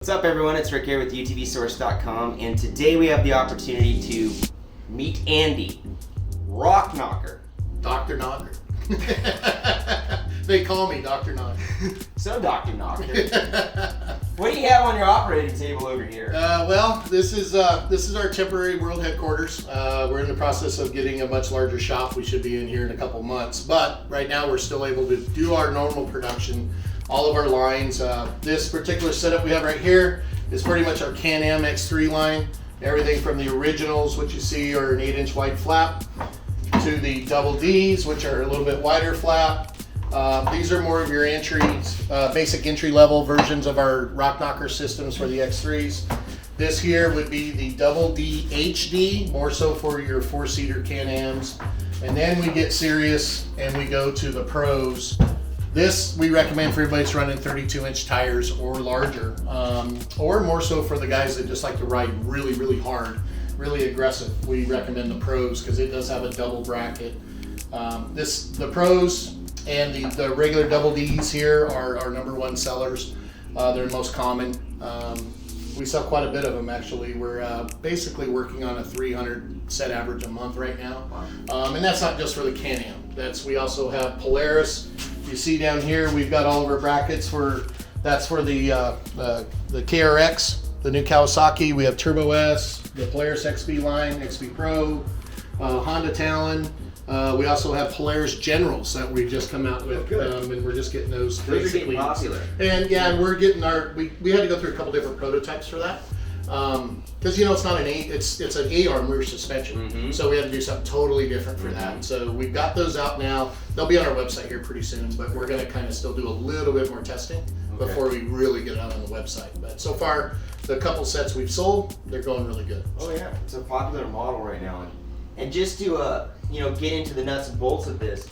What's up, everyone? It's Rick here with UTVSource.com, and today we have the opportunity to meet Andy, Rock Knocker. Dr. Knocker. They call me Dr. Knocker. So, Dr. Knocker, what do you have on your operating table over here? Well, this is our temporary world headquarters. We're in the process of getting a much larger shop. We should be in here in a couple months, but right now we're still able to do our normal production. All of our lines. This particular setup we have right here is pretty much our Can-Am X3 line. Everything from the originals, which you see are an 8-inch wide flap, to the double Ds, which are a little bit wider flap. These are more of your basic entry level versions of our Rock Knocker systems for the X3s. This here would be the double D HD, more so for your 4-seater Can-Ams. And then we get serious and we go to the pros. This we recommend for everybody that's running 32-inch tires or larger, or more so for the guys that just like to ride really, really hard, really aggressive. We recommend the pros because it does have a double bracket. The pros and the regular double Ds here are our number one sellers. They're the most common. We sell quite a bit of them actually. We're basically working on a 300 set average a month right now, and that's not just for the Can-Am. We also have Polaris. You see down here, we've got all of our brackets that's for the KRX, the new Kawasaki. We have Turbo S, the Polaris XP line, XP Pro, Honda Talon. We also have Polaris Generals that we've just come out with, and we're just getting those. Those are getting popular. And yeah, and we're getting we had to go through a couple different prototypes for that. Because it's not it's an A-arm rear suspension, so we had to do something totally different for that. So we've got those out now. They'll be on our website here pretty soon, but we're going to kind of still do a little bit more testing before we really get it out on the website. But so far, the couple sets we've sold, they're going really good. Oh yeah, it's a popular model right now. And just to get into the nuts and bolts of this,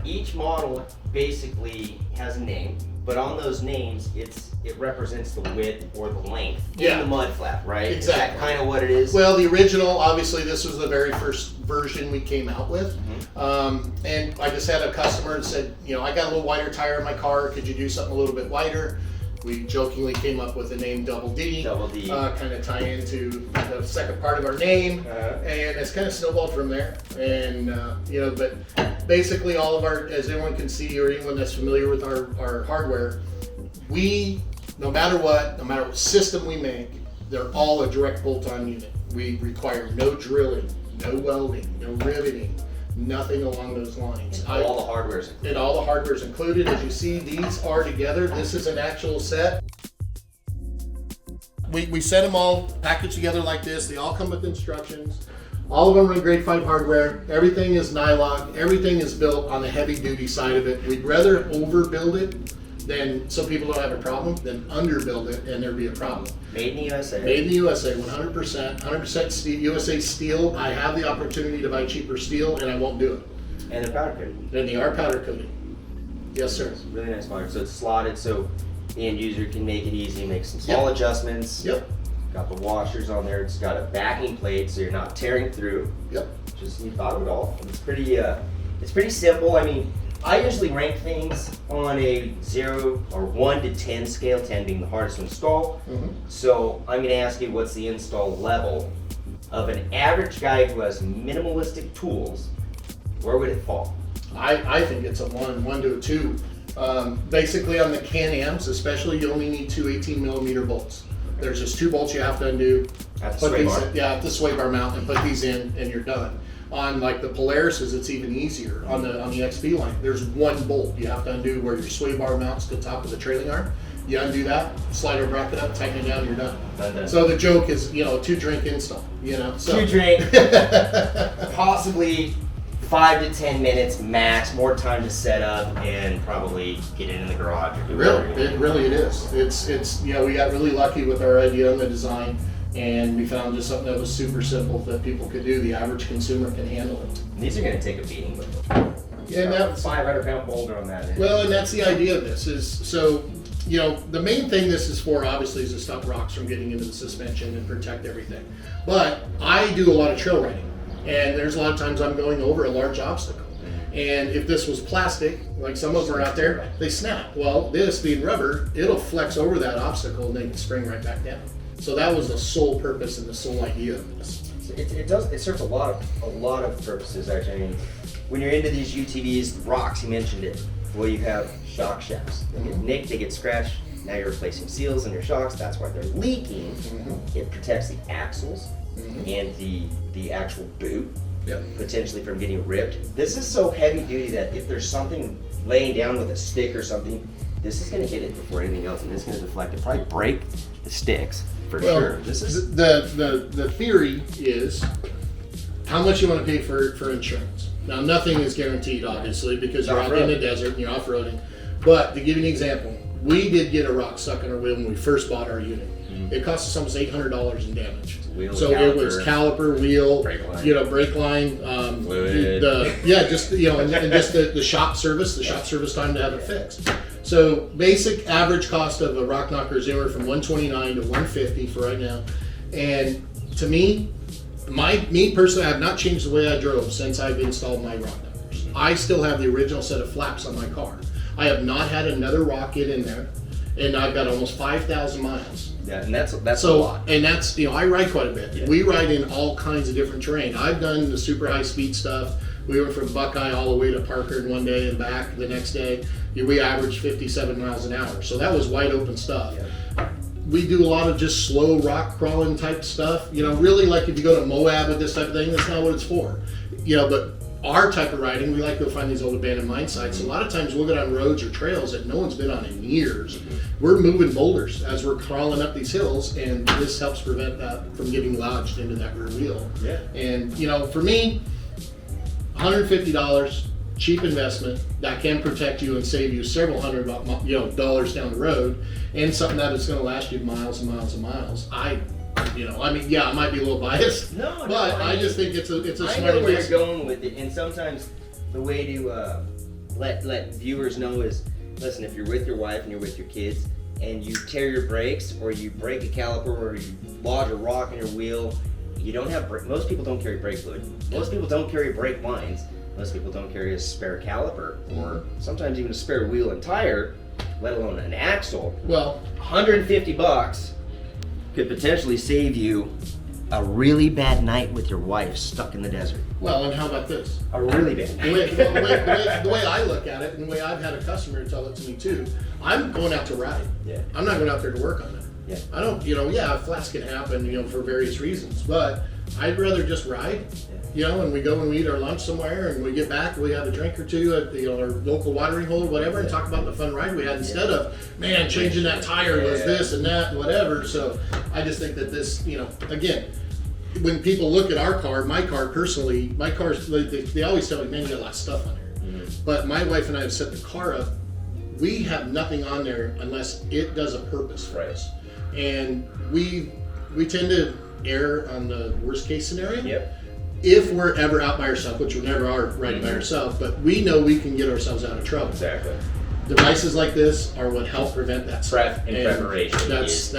each model basically has a name, but on those names, it represents the width or the length in the mud flap, right? Exactly. Is that kind of what it is? Well, the original, obviously, this was the very first version we came out with. And I just had a customer that said, I got a little wider tire in my car. Could you do something a little bit wider? We jokingly came up with the name Double D. Double D. Kind of tie into the second part of our name. And it's kind of snowballed from there. And, but basically all of as everyone can see, or anyone that's familiar with our hardware, no matter what system we make, they're all a direct bolt-on unit. We require no drilling, no welding, no riveting, nothing along those lines. And all the hardware's included. And all the hardware's included. As you see, these are together. This is an actual set. We set them all packaged together like this. They all come with instructions. All of them are grade 5 hardware. Everything is nylon. Everything is built on the heavy-duty side of it. We'd rather overbuild it so people don't have a problem than underbuild it and there'd be a problem. Made in the USA. Made in the USA, 100% steel, USA steel. I have the opportunity to buy cheaper steel and I won't do it. And they're powder coated. And they are powder coated. Yes, sir. It's really nice powder. So it's slotted so the end user can make it easy, make some small adjustments. Yep. Got the washers on there. It's got a backing plate so you're not tearing through. Yep. You thought of it all. It's pretty simple. I mean, I usually rank things on a 0 or 1 to 10 scale, 10 being the hardest to install. So I'm going to ask you, what's the install level of an average guy who has minimalistic tools? Where would it fall? I think it's a 1 to a 2. Basically on the Can-Ams especially, you only need two 18mm bolts. There's just 2 bolts you have to undo. At the sway bar? Yeah, at the sway bar mount, and put these in and you're done. On like the Polarises, it's even easier. On the XP line, there's 1 bolt you have to undo where your sway bar mounts to the top of the trailing arm. You undo that, slide our bracket up, tighten it down, you're done. So the joke is, 2-drink install. So. 2-drink, possibly 5 to 10 minutes max, more time to set up and probably get it in the garage. It is. It's we got really lucky with our idea and the design. And we found just something that was super simple that people could do. The average consumer can handle it. These are going to take a beating, but and that's 500-pound boulder on that. Well, and that's the idea of this the main thing this is for obviously is to stop rocks from getting into the suspension and protect everything. But I do a lot of trail riding, and there's a lot of times I'm going over a large obstacle. And if this was plastic, like some of them are out there, they snap. Well, this being rubber, it'll flex over that obstacle and they can spring right back down. So that was the sole purpose and the sole idea of this. It serves a lot of purposes actually. I mean, when you're into these UTVs, the rocks, you mentioned it. Well, you have shock shafts. They get nicked, they get scratched. Now you're replacing seals in your shocks. That's why they're leaking. It protects the axles and the actual boot. Potentially from getting ripped. This is so heavy duty that if there's something laying down with a stick or something, this is going to hit it before anything else, and this is going to deflect it. Probably break the sticks for sure. This is the theory is how much you want to pay for insurance. Now nothing is guaranteed, obviously, because you're out in the desert and you're off-roading. But to give you an example, we did get a rock stuck in our wheel when we first bought our unit. It cost us almost $800 in damage. So caliper, it was caliper, wheel, brake line, fluid. Just and just the shop service, time to have it fixed. So basic average cost of a Rock Knocker is anywhere from $129 to $150 for right now. And to me personally, I have not changed the way I drove since I've installed my Rock Knockers. I still have the original set of flaps on my car. I have not had another rock get in there, and I've got almost 5,000 miles. Yeah, and that's a lot. And that's, I ride quite a bit. Yeah. We ride in all kinds of different terrain. I've done the super high speed stuff. We went from Buckeye all the way to Parker in one day and back the next day. We averaged 57 miles an hour. So that was wide open stuff. Yeah. We do a lot of just slow rock crawling type stuff. Really like if you go to Moab with this type of thing, that's not what it's for. But our type of riding, we like to go find these old abandoned mine sites. A lot of times we'll get on roads or trails that no one's been on in years. We're moving boulders as we're crawling up these hills, and this helps prevent that from getting lodged into that rear wheel. Yeah. And for me, $150, cheap investment that can protect you and save you several hundred dollars down the road, and something that is going to last you miles and miles and miles. I might be a little biased, but I just think it's a smart investment. I know where you're going with it, and sometimes the way to let viewers know is, listen, if you're with your wife and you're with your kids and you tear your brakes or you break a caliper or you lodge a rock in your wheel, you don't have most people don't carry brake fluid. Most people don't carry brake lines. Most people don't carry a spare caliper or sometimes even a spare wheel and tire, let alone an axle. Well, $150 could potentially save you a really bad night with your wife stuck in the desert. Well, and how about this? A really bad night. The way I look at it, and the way I've had a customer tell it to me too, I'm going out to ride. Yeah. I'm not going out there to work on it. Yeah. I don't, a flats can happen, for various reasons, but I'd rather just ride. And we go and we eat our lunch somewhere, and we get back, we have a drink or two at our local watering hole or whatever, and talk about the fun ride we had instead of, man, changing that tire was this and that and whatever. So I just think that this, again, when people look at our car, my car personally, my car's, they always tell me, man, you got a lot of stuff on there. But my wife and I have set the car up. We have nothing on there unless it does a purpose for us. And we tend to err on the worst case scenario. Yep. If we're ever out by ourselves, which we never are riding by ourselves, but we know we can get ourselves out of trouble. Exactly. Devices like this are what help prevent that stuff. Preparation. That's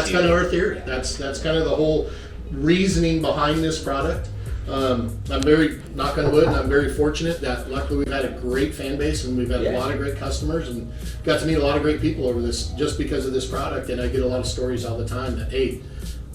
kind of our theory. That's kind of the whole reasoning behind this product. I'm very, knock on wood, and I'm very fortunate that luckily we've had a great fan base and we've had a lot of great customers and got to meet a lot of great people over this just because of this product. And I get a lot of stories all the time that, hey,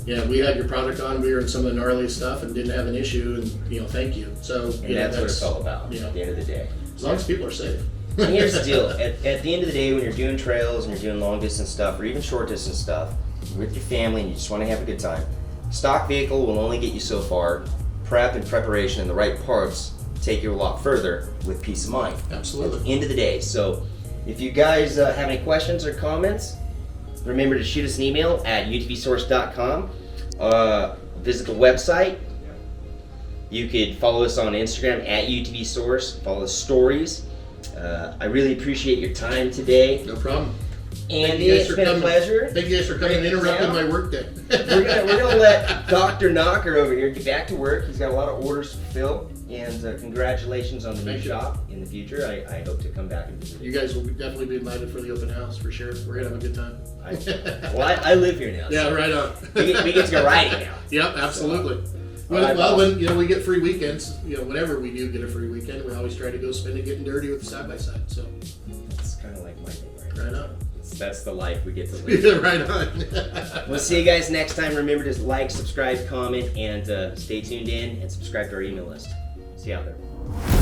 we had your product on, we were in some of the gnarliest stuff and didn't have an issue, and thank you. So and that's what it's all about at the end of the day. As long as people are safe. And here's the deal, at the end of the day, when you're doing trails and you're doing long distance stuff or even short distance stuff, you're with your family and you just want to have a good time, stock vehicle will only get you so far. Prep and preparation and the right parts take you a lot further with peace of mind. Absolutely. At the end of the day. So if you guys have any questions or comments, remember to shoot us an email at utvsource.com. Visit the website. You could follow us on Instagram at UTV Source. Follow the stories. I really appreciate your time today. No problem. Andy, it's been a pleasure. Thank you guys for coming and interrupting my work day. We're gonna let Dr. Knocker over here get back to work. He's got a lot of orders to fulfill, and congratulations on the new shop in the future. I hope to come back and visit. You guys will definitely be invited for the open house for sure. We're gonna have a good time. I live here now. Yeah, so right on. we get to go riding now. Yep, absolutely. When we get free weekends, whenever we do get a free weekend, we always try to go spend it getting dirty with the side by side. So That's kind of like my thing, right on. That's the life we get to live. Right on. We'll see you guys next time. Remember to like, subscribe, comment, and stay tuned in and subscribe to our email list. See you out there.